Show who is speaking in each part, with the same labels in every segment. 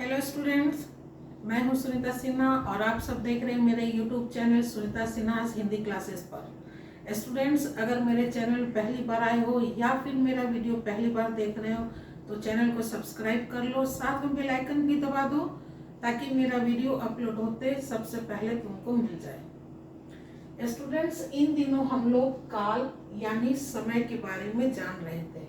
Speaker 1: Hello students, मैं हूं सुनीता सिन्हा और आप सब देख रहे हैं मेरे YouTube channel Sunita Sinha Hindi classes पर। स्टूडेंट्स, अगर मेरे चैनल पहली बार आए हो या फिर मेरा वीडियो पहली बार देख रहे हो तो चैनल को सब्सक्राइब कर लो, साथ में बेल आइकन भी दबा दो ताकि मेरा वीडियो अपलोड होते सबसे पहले तुमको मिल जाए। स्टूडेंट्स, इन दिनों हम लोग काल यानी समय के बारे में जान रहे थे।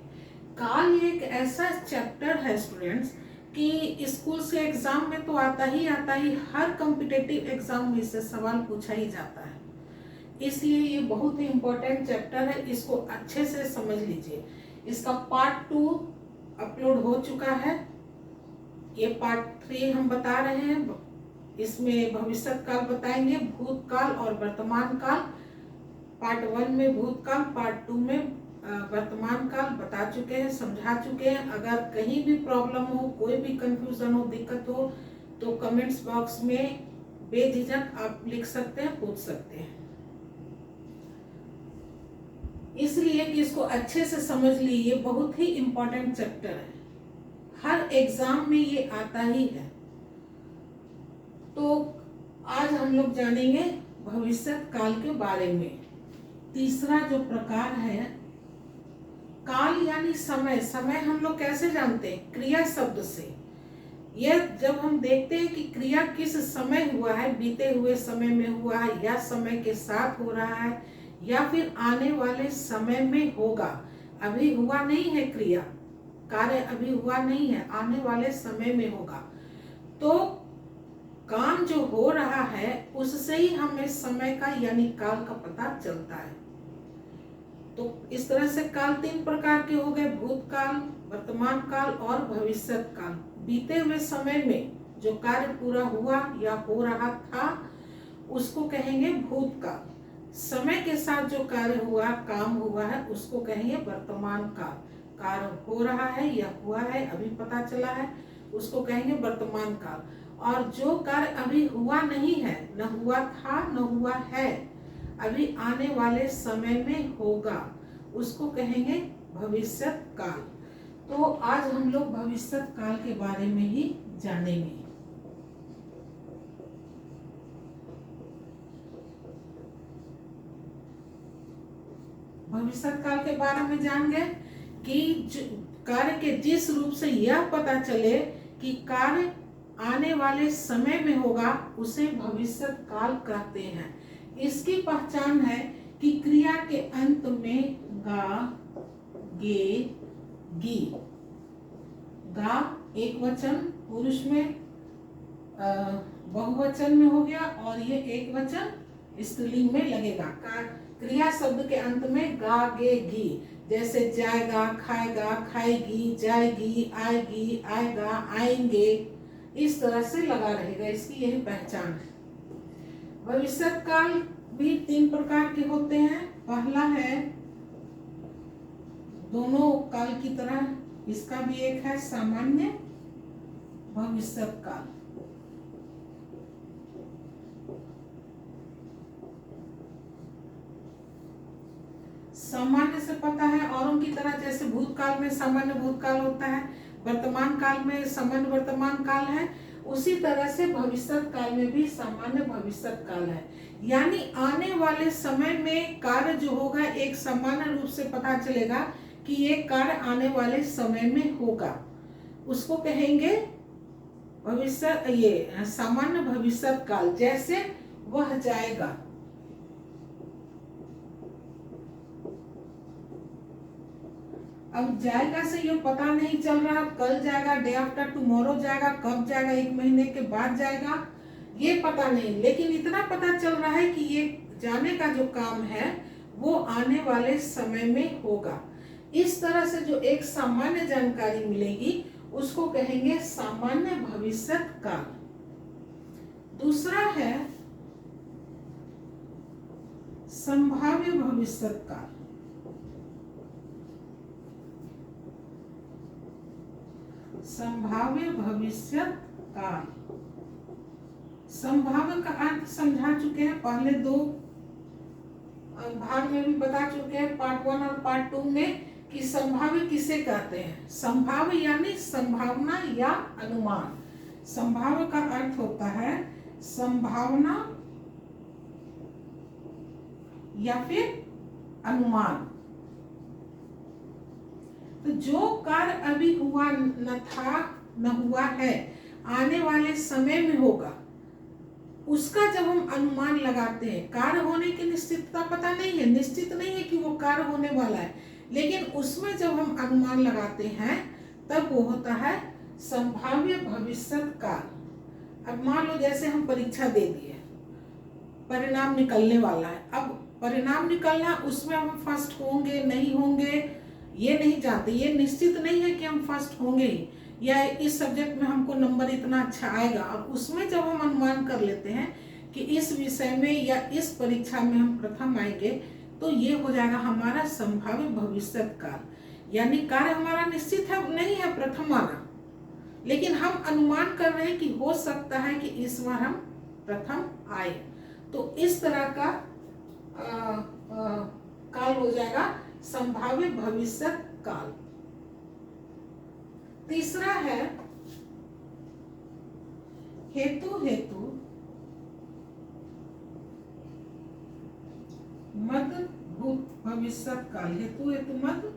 Speaker 1: काल एक ऐसा चैप्टर है स्टूडेंट्स कि स्कूल से एग्जाम में तो आता ही हर कॉम्पिटिटिव एग्जाम में से सवाल पूछा ही जाता है, इसलिए ये बहुत ही इम्पोर्टेंट चैप्टर है। इसको अच्छे से समझ लीजिए। इसका पार्ट 2 अपलोड हो चुका है, ये पार्ट 3 हम बता रहे हैं। इसमें भविष्य काल बताएंगे, भूतकाल और वर्तमान काल। पार्ट 1 में भूतकाल, पार्ट 2 में वर्तमान काल बता चुके हैं, समझा चुके हैं। अगर कहीं भी प्रॉब्लम हो, कोई भी कंफ्यूजन हो, दिक्कत हो तो कमेंट्स बॉक्स में बेझिझक आप लिख सकते हैं, पूछ सकते हैं। इसलिए कि इसको अच्छे से समझ ली, ये बहुत ही इम्पोर्टेंट चैप्टर है, हर एग्जाम में ये आता ही है। तो आज हम लोग जानेंगे भविष्य काल के बारे में। तीसरा जो प्रकार है काल यानी समय। समय हम लोग कैसे जानते हैं? क्रिया शब्द से। यह जब हम देखते हैं कि क्रिया किस समय हुआ है, बीते हुए समय में हुआ है या समय के साथ हो रहा है या फिर आने वाले समय में होगा। अभी हुआ नहीं है, क्रिया कार्य अभी हुआ नहीं है, आने वाले समय में होगा। तो काम जो हो रहा है उससे ही हमें समय का यानी काल का पता चलता है। तो इस तरह से काल 3 प्रकार के हो गए, भूतकाल, वर्तमान काल और भविष्य काल। बीते हुए समय में जो कार्य पूरा हुआ या हो रहा था उसको कहेंगे भूतकाल। समय के साथ जो कार्य हुआ, काम हुआ है, उसको कहेंगे वर्तमान काल। कार्य हो रहा है या हुआ है, अभी पता चला है, उसको कहेंगे वर्तमान काल। और जो कार्य अभी हुआ नहीं है, न हुआ था न हुआ है, अभी आने वाले समय में होगा, उसको कहेंगे भविष्य काल। तो आज हम लोग भविष्य काल के बारे में ही जानेंगे। भविष्य काल के बारे में जान गए कि कार्य के जिस रूप से यह पता चले कि कार्य आने वाले समय में होगा, उसे भविष्य काल कहते हैं। इसकी पहचान है कि क्रिया के अंत में गा, गे, गी। गा एक वचन पुरुष में बहुवचन में हो गया और ये एक वचन स्त्रीलिंग में लगेगा। क्रिया शब्द के अंत में गा, गे, गी, जैसे जाएगा, खाएगा, खाएगी, जाएगी, आएगी, आएगा, आएंगे, इस तरह से लगा रहेगा। इसकी यही पहचान है। भविष्य काल भी 3 प्रकार के होते हैं। पहला है दोनों काल की तरह, इसका भी एक है सामान्य भविष्य काल। सामान्य से पता है औरों की तरह, जैसे भूतकाल में सामान्य भूतकाल होता है, वर्तमान काल में सामान्य वर्तमान काल है, उसी तरह से भविष्य काल में भी सामान्य भविष्य काल है। यानी आने वाले समय में कार्य जो होगा एक सामान्य रूप से पता चलेगा कि ये कार्य आने वाले समय में होगा, उसको कहेंगे भविष्य, ये सामान्य भविष्य काल। जैसे वह जाएगा, अब जाएगा से ये पता नहीं चल रहा कल जाएगा, डे आफ्टर टुमारो जाएगा, कब जाएगा, 1 महीने के बाद जाएगा, ये पता नहीं, लेकिन इतना पता चल रहा है कि ये जाने का जो काम है वो आने वाले समय में होगा। इस तरह से जो एक सामान्य जानकारी मिलेगी उसको कहेंगे सामान्य भविष्य काल। दूसरा है संभाव्य भविष्य काल। संभाव्य भविष्य काल। संभाव्य का अर्थ समझा चुके हैं, पहले 2 भाग में भी बता चुके हैं, पार्ट 1 और पार्ट 2 में, कि संभाव्य किसे कहते हैं। संभाव्य यानी संभावना या अनुमान। संभाव्य का अर्थ होता है संभावना या फिर अनुमान। तो जो कार्य अभी हुआ न था, न हुआ है, आने वाले समय में होगा, उसका जब हम अनुमान लगाते हैं, कार्य होने की निश्चितता पता नहीं है, निश्चित नहीं है कि वो कार्य होने वाला है, लेकिन उसमें जब हम अनुमान लगाते हैं तब वो होता है संभाव्य भविष्यत काल। अब मान लो जैसे हम परीक्षा दे दिए, परिणाम निकलने वाला है, अब परिणाम निकलना, उसमें हम फर्स्ट होंगे नहीं होंगे ये नहीं जानते, ये निश्चित नहीं है कि हम फर्स्ट होंगे ही, या इस सब्जेक्ट में हमको नंबर इतना अच्छा आएगा, और उसमें जब हम अनुमान कर लेते हैं कि इस विषय में या इस परीक्षा में हम प्रथम आएंगे, तो ये हो जाएगा हमारा संभाव्य भविष्यत काल। यानी कार्य हमारा निश्चित है नहीं है प्रथम आना, लेकिन हम अनुमान कर रहे हैं कि हो सकता है कि इस बार हम प्रथम आए। तो इस तरह का काल हो जाएगा संभाव्य भविष्यत काल। तीसरा है हेतु मद भूत भविष्यत काल। हेतु मद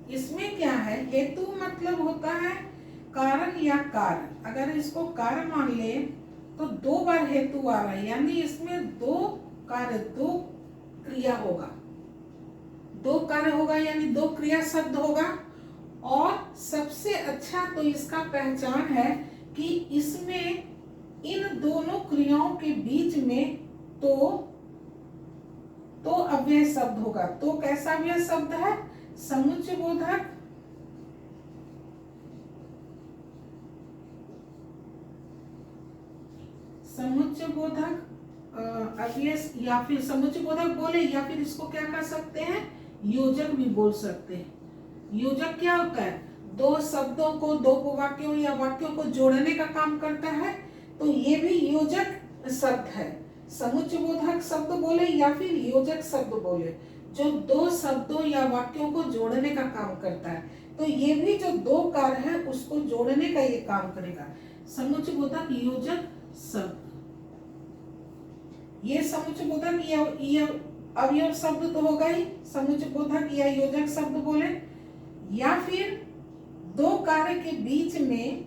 Speaker 1: इसमें क्या है, हेतु मतलब होता है कारण या कार्य। अगर इसको कार्य मान ले तो दो बार हेतु आ रहा है, यानी इसमें दो कार्य, दो क्रिया होगा, दो कार्य होगा यानी दो क्रिया शब्द होगा। और सबसे अच्छा तो इसका पहचान है कि इसमें इन दोनों क्रियाओं के बीच में तो अव्यय शब्द होगा। तो कैसा अव्यय शब्द है, समुच्चय बोधक अव्यय, या फिर समुच्चय बोधक बोले, या फिर इसको क्या कर सकते हैं, योजक भी बोल सकते हैं। योजक क्या होता है, दो शब्दों को, दो वाक्यों या वाक्यों को जोड़ने का काम करता है, तो ये भी योजक शब्द है। समुच्चय बोधक शब्द बोले या फिर योजक शब्द बोले, जो दो शब्दों या वाक्यों को जोड़ने का काम करता है, तो ये भी जो दो कार्य है उसको जोड़ने का ये काम करेगा। समुच्चय बोधक योजक शब्द, ये समुच्चय बोधक ये अवयव शब्द तो होगा ही, समुच्चय बोधक या योजक शब्द बोले, या फिर दो कार्य के बीच में,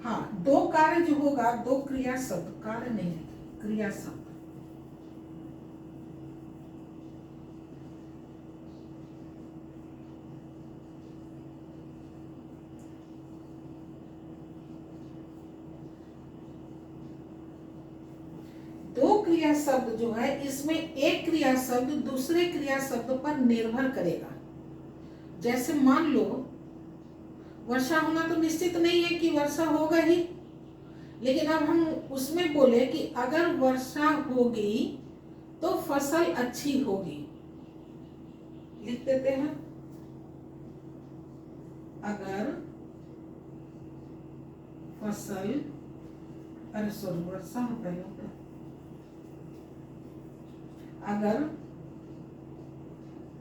Speaker 1: हाँ दो कार्य जो होगा, दो क्रिया शब्द, कार्य नहीं है क्रिया शब्द। दो क्रिया शब्द जो है, इसमें एक क्रिया शब्द दूसरे क्रिया शब्द पर निर्भर करेगा। जैसे मान लो वर्षा होना तो निश्चित नहीं है कि वर्षा होगा ही, लेकिन अब हम उसमें बोले कि अगर वर्षा होगी तो फसल अच्छी होगी, लिख देते हैं। अगर फसल, अरे सॉरी वर्षा होता है, अगर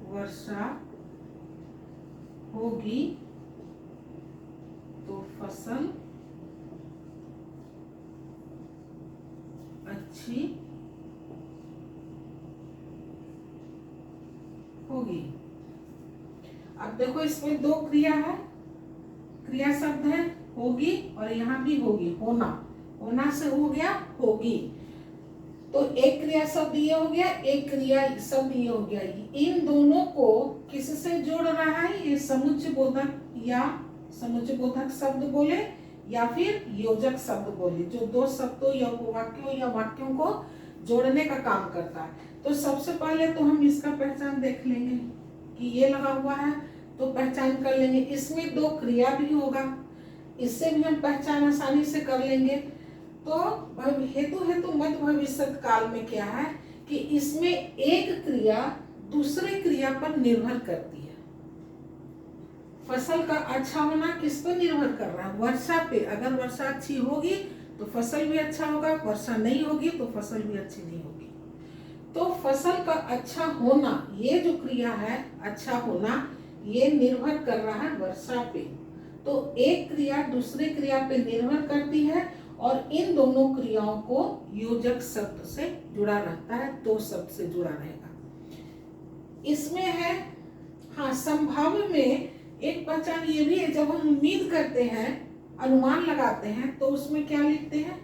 Speaker 1: वर्षा होगी तो फसल अच्छी होगी। अब देखो इसमें दो क्रिया है, क्रिया शब्द है होगी, और यहाँ भी होगी, होना, होना से हो गया होगी, तो एक क्रिया शब्द ये हो गया, एक क्रिया शब्द ये हो गया। इन दोनों को किससे जोड़ रहा है, ये समुच्चय बोधक या समुच्चय बोधक शब्द बोले या फिर योजक शब्द बोले, जो दो शब्दों या वाक्यों या वाक्यों को जोड़ने का काम करता है। तो सबसे पहले तो हम इसका पहचान देख लेंगे कि ये लगा हुआ है, तो पहचान कर लेंगे। इसमें दो क्रिया भी होगा, इससे भी हम पहचान आसानी से कर लेंगे। तो हेतु मद भविष्यत काल में क्या है कि इसमें एक क्रिया दूसरे क्रिया पर निर्भर करती है। फसल का अच्छा होना किस पर निर्भर कर रहा है, वर्षा पे। अगर वर्षा अच्छी होगी तो फसल भी अच्छा होगा, वर्षा नहीं होगी तो फसल भी अच्छी नहीं होगी। तो फसल का अच्छा होना, ये जो क्रिया है अच्छा होना, ये निर्भर कर रहा है वर्षा पे। तो एक क्रिया दूसरे क्रिया पे निर्भर करती है और इन दोनों क्रियाओं को योजक शब्द से जुड़ा रहता है, तो शब्द से जुड़ा रहेगा। इसमें है हाँ, संभाव्य में एक पहचान ये भी है, जब हम उम्मीद करते हैं, अनुमान लगाते हैं, तो उसमें क्या लिखते हैं?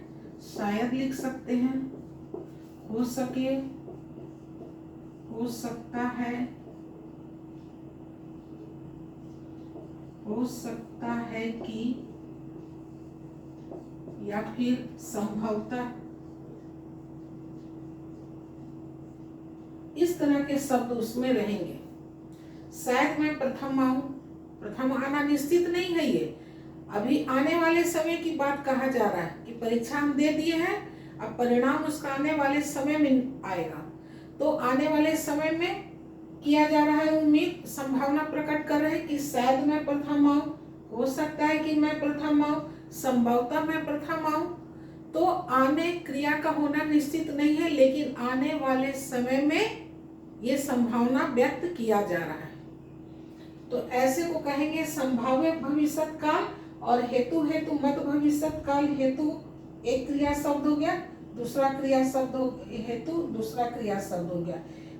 Speaker 1: शायद लिख सकते हैं, हो सके, हो सकता है, हो सकता है कि, या फिर संभवतः। इस तरह के शब्द उसमें रहेंगे। शायद मैं प्रथम आऊं, प्रथम आना निश्चित नहीं है, ये अभी आने वाले समय की बात कहा जा रहा है कि परीक्षा हम दे दिए हैं, अब परिणाम उसका आने वाले समय में आएगा। तो आने वाले समय में किया जा रहा है उम्मीद, संभावना प्रकट कर रहे हैं कि शायद मैं प्रथम आऊं, हो सकता है कि मैं प्रथम आऊं, संभवतः मैं प्रथम आऊं। तो आने क्रिया का होना निश्चित नहीं है, लेकिन आने वाले समय में ये संभावना व्यक्त किया जा रहा है। तो ऐसे को कहेंगे संभाव्य भविष्यत काल। और हेतु मत भविष्यत काल, हेतु एक क्रिया शब्द हो गया, दूसरा क्रिया शब्द हो हेतु, दूसरा क्रिया शब्द हो गया।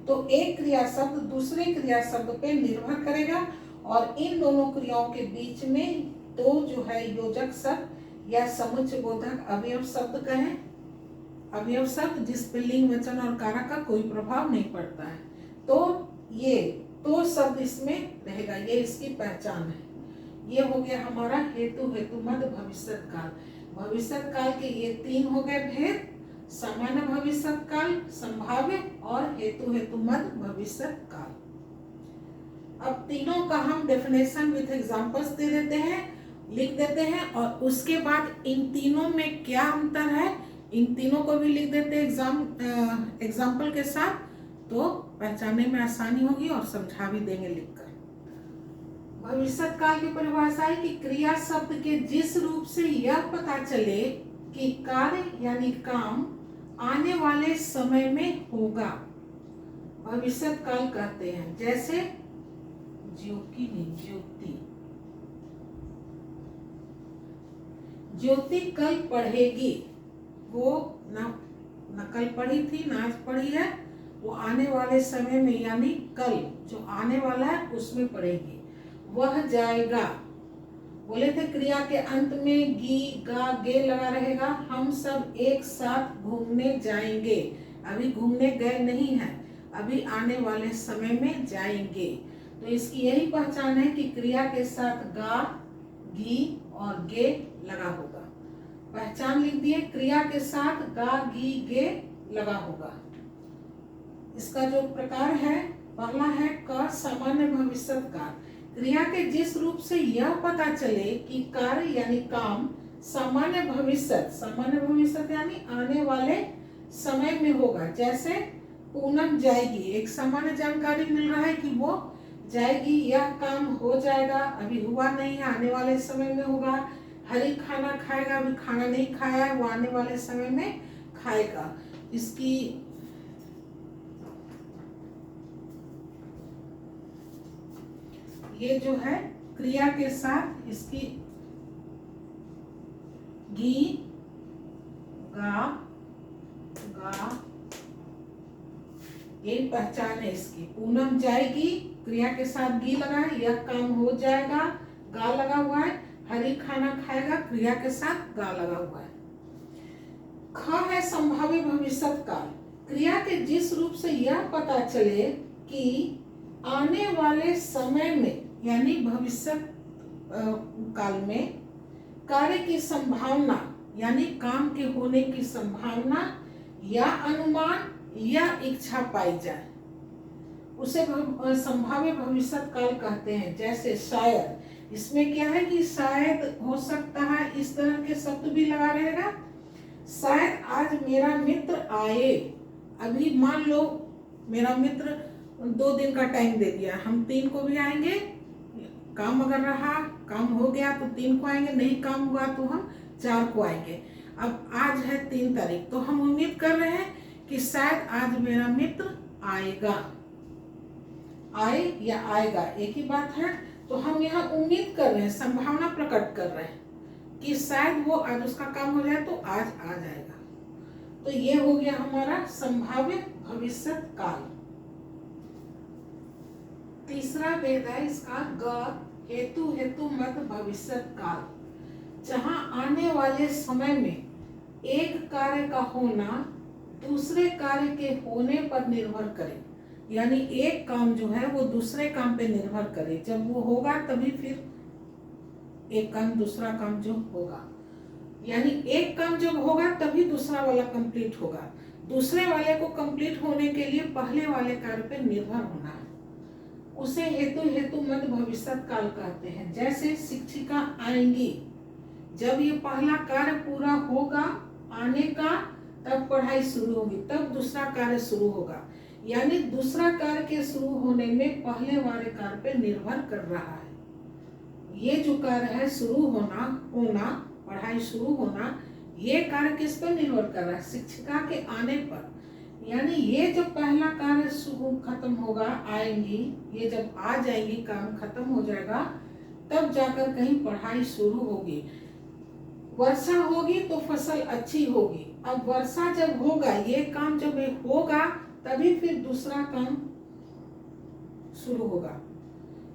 Speaker 1: तो एक क्रिया शब्द दूसरे क्रिया शब्द पे निर्भर करेगा और इन दोनों क्रियाओं के बीच में तो जो है योजक शब्द या समुच्चय बोधक अवयव शब्द कहें, अवयव शब्द जिस पे लिंग, वचन और कारक का कोई प्रभाव नहीं पड़ता है, तो ये तो शब्द इसमें रहेगा, ये इसकी पहचान है। ये हो गया हमारा हेतु, हेतुमद, भविष्यत काल। भविष्यत काल के ये तीन हो गए भेद, सामान्य भविष्यत काल, संभाव्य और हेतु, हेतुमद, भविष्यत काल। अब तीनों का हम डेफिनेशन विथ एग्जांपल्स दे देते हैं, लिख देते हैं, और उसके बाद इन तीनों में क्या अंतर है, इन तीनों को भी लिख देते हैं एग्जाम्पल के साथ, तो पहचानने में आसानी होगी और समझा भी देंगे लिखकर। भविष्यत काल की परिभाषा है कि क्रिया शब्द के जिस रूप से यह पता चले कि कार्य यानी काम आने वाले समय में होगा, भविष्यत काल कहते हैं। जैसे ज्योति नहीं, ज्योति कल पढ़ेगी, वो न कल पढ़ी थी, ना आज पढ़ी है, वो आने वाले समय में यानी कल जो आने वाला है उसमें पढ़ेगी। वह जाएगा, बोले थे क्रिया के अंत में गी, गा, गे लगा रहेगा। हम सब एक साथ घूमने जाएंगे, अभी घूमने गए नहीं है, अभी आने वाले समय में जाएंगे। तो इसकी यही पहचान है कि क्रिया के साथ गा, गी और गे लगा होगा। पहचान लिख दिए, क्रिया के साथ गा, गी, गे लगा होगा। इसका जो प्रकार है, पहला है क, सामान्य भविष्यत काल। क्रिया के जिस रूप से यह पता चले कि कार्य यानी काम सामान्य भविष्यत यानी आने वाले समय में होगा। जैसे पूनम जाएगी, एक सामान्य जानकारी मिल रहा है कि वो जाएगी, यह काम हो जाएगा, अभी हुआ नहीं है, आने वाले समय में होगा। हरी खाना खाएगा, अभी खाना नहीं खाया है, वो आने वाले समय में खाएगा। इसकी ये जो है क्रिया के साथ इसकी गी, गा, गा, यही पहचान है इसकी। पूनम जाएगी, क्रिया के साथ गी लगा है, यह काम हो जाएगा, गा लगा हुआ है। हरी खाना खाएगा, क्रिया के साथ गा लगा हुआ है। ख है संभाव्य भविष्यत काल। क्रिया के जिस रूप से यह पता चले कि आने वाले समय में यानी भविष्यत काल में कार्य की संभावना यानी काम के होने की संभावना या अनुमान या इच्छा पाई जाए, उसे संभाव्य भविष्यत काल कहते हैं। जैसे शायद, इसमें क्या है कि शायद हो सकता है, इस तरह के शब्द भी लगा रहेगा। शायद आज मेरा मित्र आए, अभी मान लो मेरा मित्र 2 दिन का टाइम दे दिया, हम 3 को भी आएंगे, काम अगर रहा, काम हो गया तो 3 को आएंगे, नहीं काम हुआ तो हम 4 को आएंगे। अब आज है 3 तारीख, तो हम उम्मीद कर रहे हैं कि शायद आज मेरा मित्र आएगा, आए या आएगा एक ही बात है। तो हम यहाँ उम्मीद कर रहे हैं, संभावना प्रकट कर रहे हैं कि शायद वो आज उसका काम हो जाए तो आज आ जाएगा। तो ये हो गया हमारा संभाव्य भविष्य काल। तीसरा भेद है इसका ग हेतु हेतु मत भविष्य काल, जहां आने वाले समय में एक कार्य का होना दूसरे कार्य के होने पर निर्भर करे, यानी एक काम जो है वो दूसरे काम पे निर्भर करे। जब वो होगा तभी फिर एक काम दूसरा काम जो होगा, यानी एक काम जब होगा तभी दूसरा वाला कंप्लीट होगा। दूसरे वाले को कंप्लीट होने के लिए पहले वाले कार्य पे निर्भर होना है, उसे हेतु हेतु मत भविष्य काल कहते हैं। जैसे शिक्षिका आएंगी, जब ये पहला कार्य पूरा होगा आने का तब पढ़ाई शुरू होगी, तब दूसरा कार्य शुरू होगा, यानी दूसरा कार्य के शुरू होने में पहले वाले कार्य पे निर्भर कर रहा है। ये जो कार्य है शुरू होना पढ़ाई शुरू होना, ये कार्य किस पर निर्भर कर रहा है? शिक्षिका के आने पर। यानी ये जब पहला कार्य शुरू खत्म होगा, आएंगी, ये जब आ जाएंगी, काम खत्म हो जाएगा, तब जाकर कहीं पढ़ाई शुरू होगी। वर्षा होगी तो फसल अच्छी होगी। अब वर्षा जब होगा, ये काम जब होगा तभी फिर दूसरा काम शुरू होगा,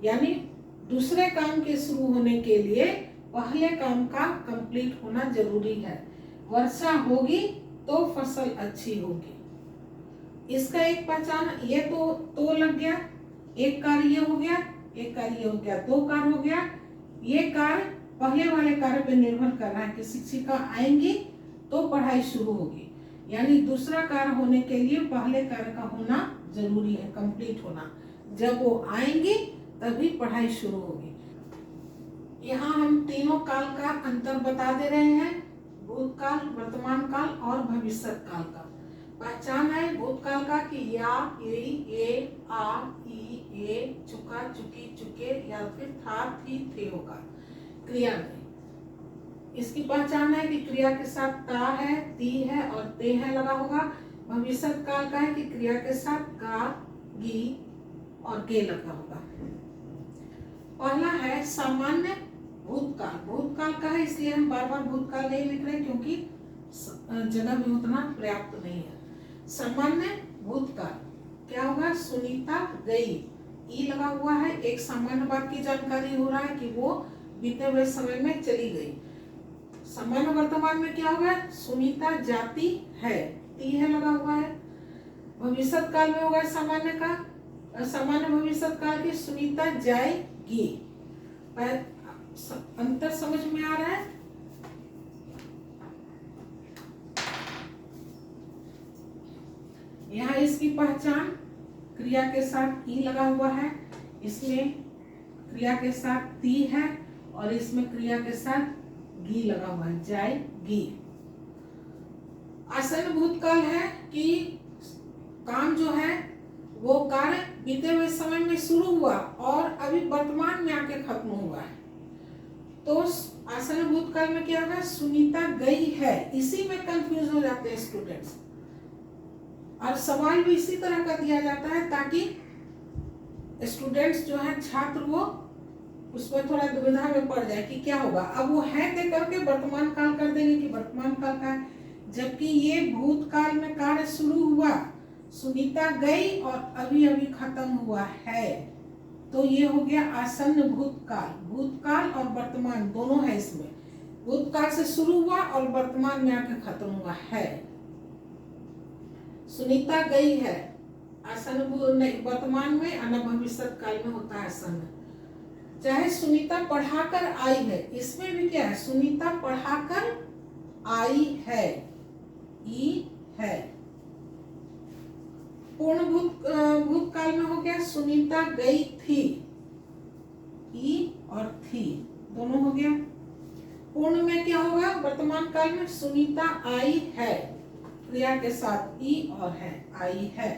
Speaker 1: यानी दूसरे काम के शुरू होने के लिए पहले काम का कंप्लीट होना जरूरी है। वर्षा होगी तो फसल अच्छी होगी। इसका एक पहचान, ये तो लग गया, एक कार्य ये हो गया, एक कार्य ये हो गया, दो कार्य हो गया। ये कार्य पहले वाले कार्य पे निर्भर कर रहा है कि शिक्षिका आएंगी तो पढ़ाई शुरू होगी, यानी दूसरा कार्य होने के लिए पहले कार्य का होना जरूरी है, कंप्लीट होना। जब वो आएंगी तभी पढ़ाई शुरू होगी। यहाँ हम तीनों काल का अंतर बता दे रहे हैं, भूतकाल, वर्तमान काल और भविष्य काल का। पहचान है भूतकाल का कि या, ये, आ, ई, ए, चुका, चुकी, चुके या फिर था, थी, थे होगा क्रिया में। इसकी पहचान है कि क्रिया के साथ ता है, ती है और ते है लगा होगा। भविष्य काल का है कि क्रिया के साथ का, गी और के लगा होगा। पहला है सामान्य भूतकाल। भूतकाल का है इसलिए हम बार बार भूतकाल नहीं लिख रहे क्योंकि जगह भी उतना पर्याप्त नहीं है। सामान्य भूतकाल क्या होगा? सुनीता गई, ई लगा हुआ है, एक सामान्य बात की जानकारी हो रहा है कि वो बीते हुए समय में चली गई। सामान्य वर्तमान में क्या होगा? सुनीता जाती है, ती है लगा हुआ है। भविष्य काल में होगा सामान्य का, सामान्य भविष्य काल की सुनीता जाएगी। अंतर समझ में आ रहा है? यहाँ इसकी पहचान क्रिया के साथ ई लगा हुआ है, इसमें क्रिया के साथ ती है और इसमें क्रिया के साथ गी लगा हुआ है, जाएगी। आसन भूतकाल है कि काम जो है वो कार्य बीते हुए समय में शुरू हुआ और अभी वर्तमान में आके खत्म हुआ है। तो आसन भूतकाल में क्या होगा? सुनीता गई है। इसी में कंफ्यूज हो जाते हैं स्टूडेंट्स, और सवाल भी इसी तरह का दिया जाता है ताकि स्टूडेंट्स जो है, छात्र, वो उसमें थोड़ा दुविधा में पड़ जाए कि क्या होगा। अब वो है दे करके वर्तमान काल कर देंगे कि वर्तमान काल का है, जबकि ये भूतकाल में कार्य शुरू हुआ, सुनीता गई और अभी अभी खत्म हुआ है। तो ये हो गया आसन्न भूतकाल। भूतकाल और वर्तमान दोनों है इसमें, भूतकाल से शुरू हुआ और वर्तमान में आके खत्म हुआ है। सुनीता गई है आसन्न वर्तमान में, अन भविष्य काल में होता है आसन्न। चाहे सुनीता पढ़ाकर आई है, इसमें भी क्या है? सुनीता पढ़ाकर आई है, ई है। पूर्ण भूतकाल में हो गया सुनीता गई थी, ई और थी दोनों हो गया। पूर्ण में क्या होगा? वर्तमान काल में सुनीता आई है, क्रिया के साथ ई और है, आई है।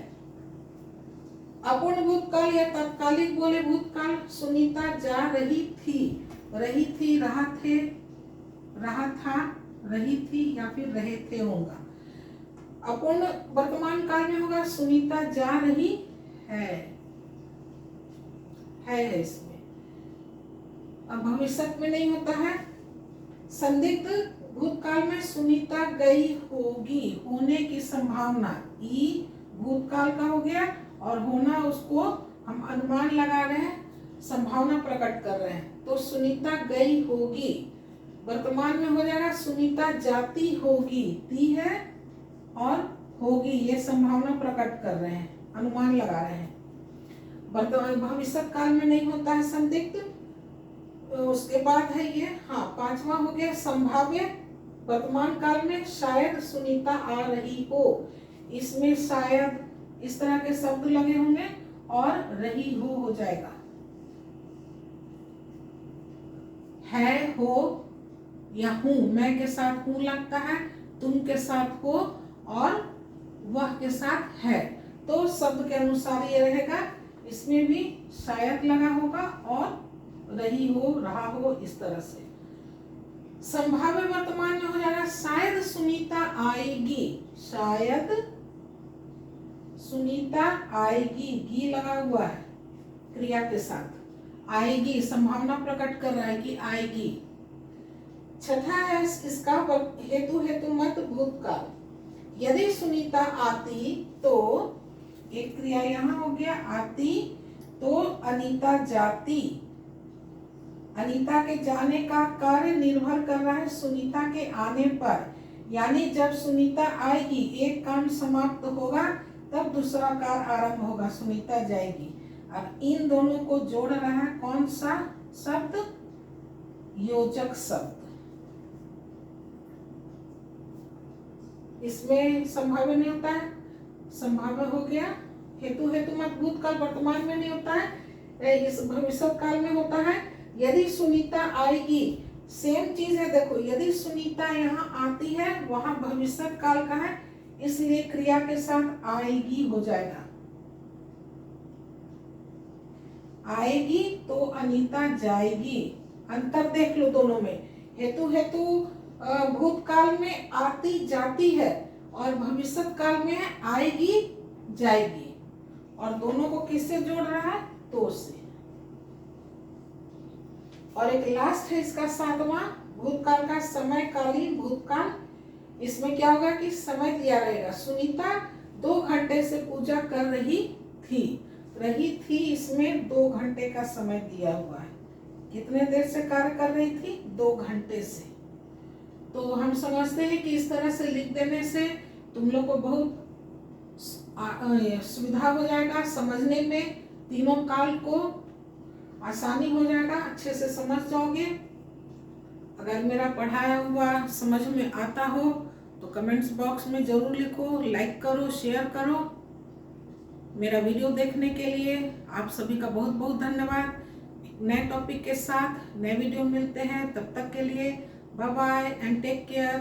Speaker 1: अपूर्ण भूतकाल या तत्कालिक बोले भूतकाल, सुनीता जा रही थी, रहा थे, रहा था, रही थी या फिर रहे थे होगा। अपूर्ण वर्तमान काल में होगा सुनीता जा रही है इसमें। अब भविष्य में नहीं होता है। संदिग्ध भूतकाल में सुनीता गई होगी, होने की संभावना, ई भूतकाल का हो गया और होना उसको हम अनुमान लगा रहे हैं, संभावना प्रकट कर रहे हैं। तो सुनीता गई होगी वर्तमान में हो जाएगा सुनीता जाती होगी, ती है और होगी, ये संभावना प्रकट कर रहे हैं, अनुमान लगा रहे हैं। वर्तमान भविष्य काल में नहीं होता है संदिग्ध। उसके बाद है ये, हाँ, पांचवा हो गया संभाव्य वर्तमान काल में शायद सुनीता आ रही हो, इसमें शायद इस तरह के शब्द लगे होंगे और रही हो जाएगा। है, हो या हूं, मैं के साथ हूं लगता है, तुम के साथ हो और वह के साथ है, तो शब्द के अनुसार ये रहेगा। इसमें भी शायद लगा होगा और रही हो, रहा हो, इस तरह से। संभाव्य वर्तमान में हो जाएगा शायद सुनीता आएगी, शायद सुनीता आएगी, गी लगा हुआ है क्रिया के साथ, आएगी, संभावना प्रकट कर रहा है कि आएगी। छठा है इसका हेतु मत भूतकाल, यदि सुनीता आती तो एक क्रिया यहाँ हो गया आती, तो अनीता जाती, अनीता के जाने का कार्य निर्भर कर रहा है सुनीता के आने पर, यानी जब सुनीता आएगी एक काम समाप्त होगा तब दूसरा कार्य आरंभ होगा, सुनीता जाएगी। अब इन दोनों को जोड़ रहा है कौन सा शब्द, योजक शब्द। इसमें संभाव्य नहीं होता है, संभाव्य हो गया हेतु मत भूतकाल वर्तमान में नहीं होता है, इस भविष्य काल में होता है। यदि सुनीता आएगी, सेम चीज है, देखो यदि सुनीता यहाँ आती है वहां भविष्य काल का है, इसलिए क्रिया के साथ आएगी हो जाएगा। आएगी तो अनीता जाएगी, अंतर देख लो दोनों में। हेतु भूतकाल में आती जाती है और भविष्य काल में आएगी जाएगी, और दोनों को किससे जोड़ रहा है, तो से। और एक लास्ट है इसका सातवां भूतकाल का समयकालीन भूतकाल। इसमें क्या होगा कि समय दिया रहेगा, सुनीता 2 घंटे से पूजा कर रही थी, इसमें 2 घंटे का समय दिया हुआ है। कितने देर से कार्य कर रही थी, 2 घंटे से। तो हम समझते हैं कि इस तरह से लिख देने से तुम लोग को बहुत सुविधा हो जाएगा समझने में, तीनों काल को आसानी हो जाएगा, अच्छे से समझ जाओगे। अगर मेरा पढ़ाया हुआ समझ में आता हो तो कमेंट्स बॉक्स में जरूर लिखो, लाइक करो, शेयर करो। मेरा वीडियो देखने के लिए आप सभी का बहुत बहुत धन्यवाद। नए टॉपिक के साथ नए वीडियो मिलते हैं, तब तक के लिए bye bye and take care.